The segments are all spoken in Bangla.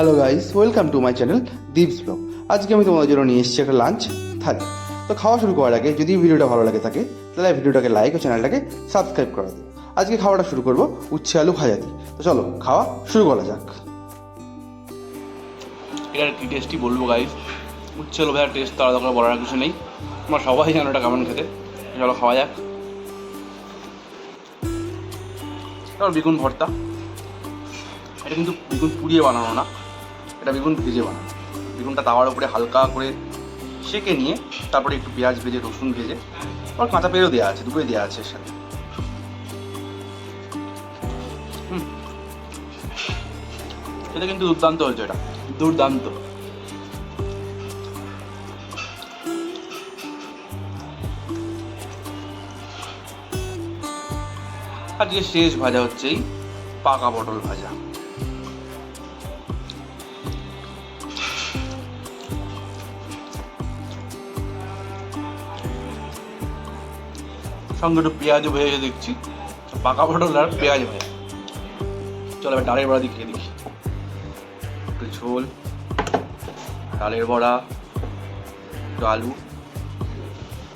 Hello guys, welcome to my channel Deeps blog. আজকে আমি তোমাদের জন্য নিয়ে এসেছি একটা লাঞ্চ থালি। তো খাওয়া শুরু করার আগে যদি ভিডিওটা ভালো লাগে থাকে তাহলে ভিডিওটাকে লাইক ও চ্যানেলটাকে সাবস্ক্রাইব করে দিও। আজকে খাওয়াটা শুরু করবো উচ্ছে আলু ভাজা দিয়ে। তো চলো খাওয়া শুরু করা যাক। এটার কি টেস্টি বলবো গাইস, উচ্ছে আলু ভাজার টেস্ট তো আলাদা করে বলার কিছু নেই, তোমরা সবাই জানো এটা কেমন খেতে। চলো খাওয়া যাক। তারপর বেগুন ভর্তা, এটা কিন্তু বেগুন পুড়িয়ে বানানো না, এটা বেগুন ভেজে বানানো। বেগুনটা তাওয়ার উপরে হালকা করে সেঁকে নিয়ে তারপরে একটু পেঁয়াজ ভেজে রসুন ভেজে আর কাঁচা পেঁয়াজও দেওয়া আছে, দুটোই দেওয়া আছে এর সাথে। এটা কিন্তু দুর্দান্ত হয়েছে, এটা দুর্দান্ত। আজকে শেষ ভাজা হচ্ছে এই পাকা পটল ভাজা। সঙ্গে একটু পেঁয়াজও ভেজে দেখছি, পাকা পটল আর পেঁয়াজ ভাজা। চলো এবার ডালের বড়া দিয়ে খেয়ে দেখি। একটু ঝোল, ডালের বড়া, একটু আলু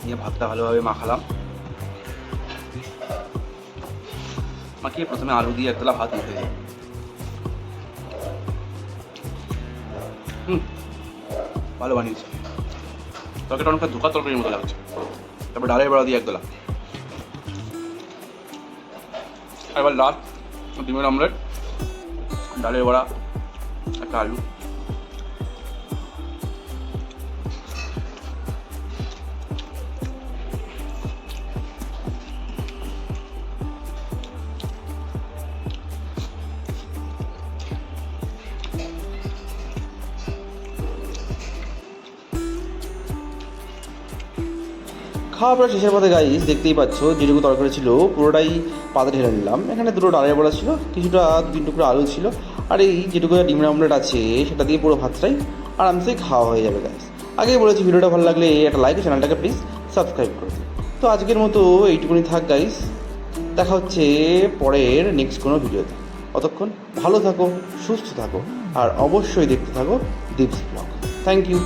নিয়ে ভাতটা ভালোভাবে মাখালাম। মাখিয়ে প্রথমে আলু দিয়ে একতলা ভাত মুখে দিই। ভালো বানিয়েছি, তরকারিটা অনেকটা ধোকা তরকারির মতো লাগছে। তারপর ডালের বড়া দিয়ে একতলা, আর এবার লাস্ট ডিমের অমলেট, ডালের বড়া, একটা আলু। খাওয়া প্রায় শেষের পথে গাইস, দেখতেই পাচ্ছ যেটুকু তরকারি ছিল পুরোটাই পাতে ঢেলে নিলাম। এখানে দুটো ডালের বড়া ছিল, কিছুটা 2-3 টুকরো আলু ছিল, আর এই যেটুকু ডিমের অমলেট আছে সেটা দিয়ে পুরো ভাতটাই আরামসে খাওয়া হয়ে যাবে গাইস। আগেই বলেছি ভিডিওটা ভালো লাগলে একটা লাইক ও চ্যানেলটাকে প্লিজ সাবস্ক্রাইব করে দিও। তো আজকের মতো এইটুকুনি থাক গাইস, দেখা হচ্ছে পরের নেক্সট কোনো ভিডিওতে। ততক্ষণ ভালো থাকো, সুস্থ থাকো, আর অবশ্যই দেখতে থাকো দীপস ব্লগ। Thank you.